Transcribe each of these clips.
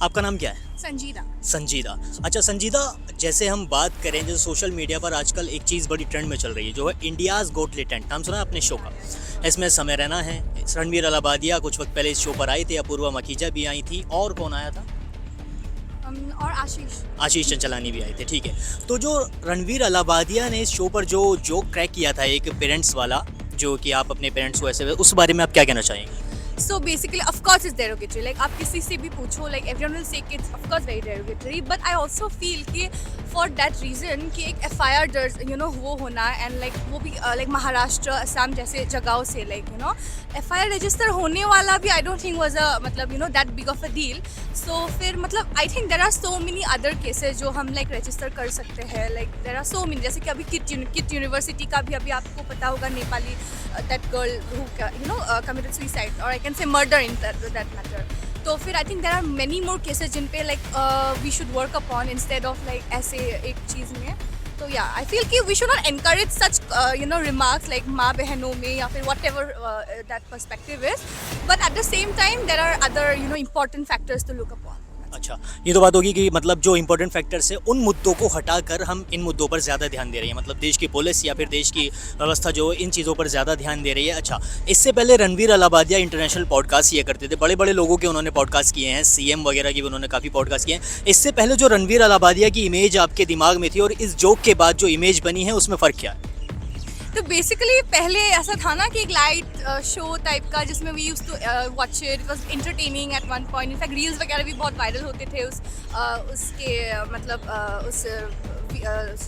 आपका नाम क्या है? संजीदा। संजीदा। अच्छा संजीदा, जैसे हम बात करें जैसे सोशल मीडिया पर आजकल एक चीज़ बड़ी ट्रेंड में चल रही है जो है इंडियाज़ गोट टैलेंट। नाम सुना है अपने शो का? इसमें समय रैना है, रणवीर अलाबादिया कुछ वक्त पहले इस शो पर आए थे, अपूर्वा मखीजा भी आई थी और कौन आया था? और आशीष। आशीष चंचलानी भी आए थे, ठीक है। तो जो रणवीर अलाबादिया ने इस शो पर जो जोक क्रैक किया था एक पेरेंट्स वाला, जो कि आप अपने पेरेंट्स को ऐसे, उस बारे में आप क्या कहना चाहेंगे? So basically, of course, it's derogatory. Like आप किसी से भी पूछो, like everyone will say कि it's of course very derogatory. But I also feel कि for that reason कि एक FIR दर्ज वो होना and like वो भी like महाराष्ट्र, असम जैसे जगहों से like FIR रजिस्टर होने वाला भी I don't think was a मतलब that big of a deal. So फिर मतलब I think there are so many other cases जो हम like register कर सकते हैं. Like there are so many, जैसे कि अभी किट यूनिवर्सिटी का भी अभी आपको पता होगा, Nepali that girl who committed suicide or I can say murder in that matter. तो फिर I think there are many more cases जिन पे like we should work upon instead of like ऐसे एक चीज़ में. तो yeah, I feel कि we should not encourage such remarks like माँ बहनों में या फिर whatever that perspective is. But at the same time there are other important factors to look upon. अच्छा, ये तो बात होगी कि मतलब जो इंपॉर्टेंट फैक्टर्स है उन मुद्दों को हटाकर हम इन मुद्दों पर ज़्यादा ध्यान दे रही है, मतलब देश की पुलिस या फिर देश की व्यवस्था जो इन चीज़ों पर ज़्यादा ध्यान दे रही है। अच्छा, इससे पहले रणवीर अलाबादिया इंटरनेशनल पॉडकास्ट किया करते थे, बड़े बड़े लोगों के उन्होंने पॉडकास्ट किए हैं, CM वगैरह की भी उन्होंने काफ़ी पॉडकास्ट किए हैं। इससे पहले जो रणवीर अलाबादिया की इमेज आपके दिमाग में थी और इस जोक के बाद जो इमेज बनी है उसमें फ़र्क क्या है? तो बेसिकली पहले ऐसा था ना कि एक लाइट शो टाइप का जिसमें we used to watch it was entertaining at one point. In fact reels वगैरह भी बहुत वायरल होते थे उसके मतलब उस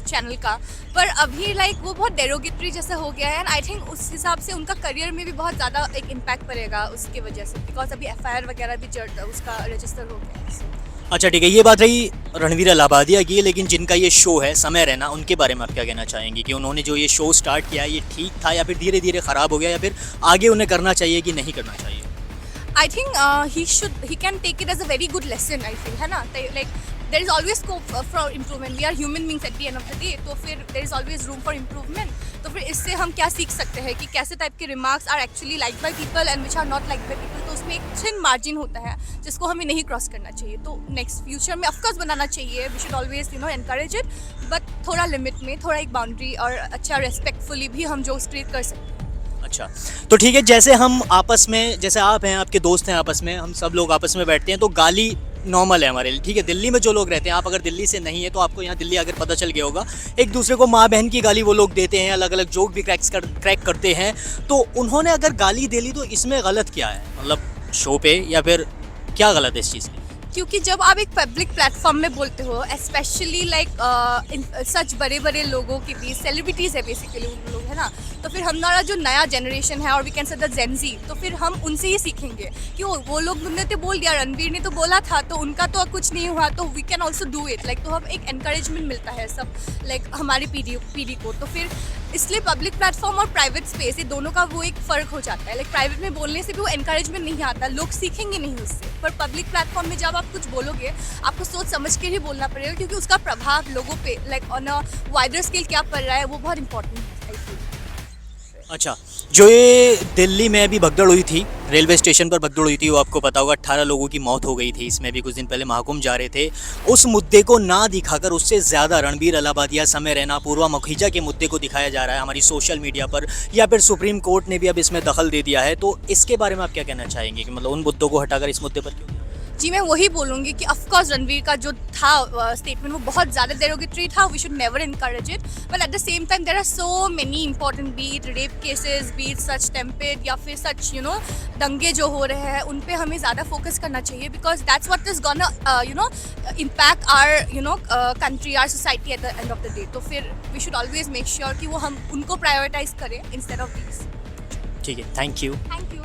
चैनल का। पर अभी लाइक वो बहुत डेरोगेटरी जैसा हो गया है एंड आई थिंक उस हिसाब से उनका करियर में भी बहुत ज़्यादा एक इम्पैक्ट पड़ेगा उसके वजह से, बिकॉज अभी FIR वगैरह भी उसका रजिस्टर हो गया है। अच्छा ठीक है, ये बात रही रणवीर अलाबादिया की, लेकिन जिनका ये शो है समय रैना, उनके बारे में आप क्या कहना चाहेंगे कि उन्होंने जो ये शो स्टार्ट किया ये ठीक था या फिर धीरे धीरे ख़राब हो गया या फिर आगे उन्हें करना चाहिए कि नहीं करना चाहिए? I think he can take it as a very good lesson, I feel, है ना? Like there is always scope for improvement. We are human beings at the end of the day. तो फिर there is always room for improvement. तो फिर इससे हम क्या सीख सकते हैं कि कैसे टाइप के remarks are actually liked by people and which are not liked by people. तो उसमें एक thin margin होता है जिसको हमें नहीं क्रॉस करना चाहिए। तो नेक्स्ट फ्यूचर में ऑफकोर्स बनाना चाहिए, we should always encourage it, but थोड़ा लिमिट में, थोड़ा एक बाउंड्री और अच्छा रेस्पेक्टफुली भी हम जो ट्रीट कर सकते हैं। अच्छा तो ठीक है, जैसे हम आपस में, जैसे आप हैं, आपके दोस्त हैं, आपस में हम सब लोग आपस में बैठते हैं तो गाली नॉर्मल है हमारे लिए, ठीक है। दिल्ली में जो लोग रहते हैं, आप अगर दिल्ली से नहीं है तो आपको यहाँ दिल्ली अगर पता चल गया होगा, एक दूसरे को माँ बहन की गाली वो लोग देते हैं, अलग अलग जोक भी क्रैक करते हैं। तो उन्होंने अगर गाली दे ली तो इसमें गलत क्या है, मतलब शो पे, या फिर क्या गलत है इस चीज़ में? क्योंकि जब आप एक पब्लिक प्लेटफॉर्म में बोलते हो, स्पेशली लाइक सच बड़े बड़े लोगों के बीच, सेलिब्रिटीज़ है बेसिकली उन लोग, है ना? तो फिर हमारा जो नया जनरेशन है और वी कैन से द जेन ज़ी, तो फिर हम उनसे ही सीखेंगे कि वो लोग ने तो बोल दिया, रणवीर ने तो बोला था, तो उनका तो कुछ नहीं हुआ, तो we can also do it. Like तो हम एक एनकरेजमेंट मिलता है सब लाइक हमारी पीढ़ी को। तो फिर इसलिए पब्लिक प्लेटफॉर्म और प्राइवेट स्पेस, ये दोनों का वो एक फ़र्क हो जाता है। लाइक प्राइवेट में बोलने से भी वो एनकरेजमेंट नहीं आता, लोग सीखेंगे नहीं उससे। पर पब्लिक प्लेटफॉर्म में जब आप कुछ बोलोगे, आपको सोच समझ के ही बोलना पड़ेगा, क्योंकि उसका प्रभाव लोगों पे like on a wider scale क्या पड़ रहा है वो बहुत इंपॉर्टेंट है। अच्छा, जो ये दिल्ली में अभी भगदड़ हुई थी, रेलवे स्टेशन पर भगदड़ हुई थी, वो आपको पता होगा, 18 लोगों की मौत हो गई थी। इसमें भी कुछ दिन पहले महाकुंभ जा रहे थे, उस मुद्दे को ना दिखाकर उससे ज़्यादा रणवीर अलाबादिया, समय रैना, अपूर्वा मखीजा के मुद्दे को दिखाया जा रहा है हमारी सोशल मीडिया पर, या फिर सुप्रीम कोर्ट ने भी अब इसमें दखल दे दिया है। तो इसके बारे में आप क्या कहना चाहेंगे कि मतलब उन मुद्दों को हटाकर इस मुद्दे पर क्यों? जी, मैं वही बोलूँगी कि ऑफकोर्स रणवीर का जो था स्टेटमेंट वो बहुत ज़्यादा डेरोगेटरी था, we should never encourage it. But at the same time there are so many important beat rape cases, beat such tempered या फिर सच दंगे जो हो रहे हैं, उन पे हमें ज़्यादा फोकस करना चाहिए, because that's what is gonna impact our country, our society at the end of the day. तो फिर we should always make sure कि वो हम उनको प्रायोरिटाइज करें इंस्टेड ऑफ दीज। ठीक है, थैंक यू। Thank you.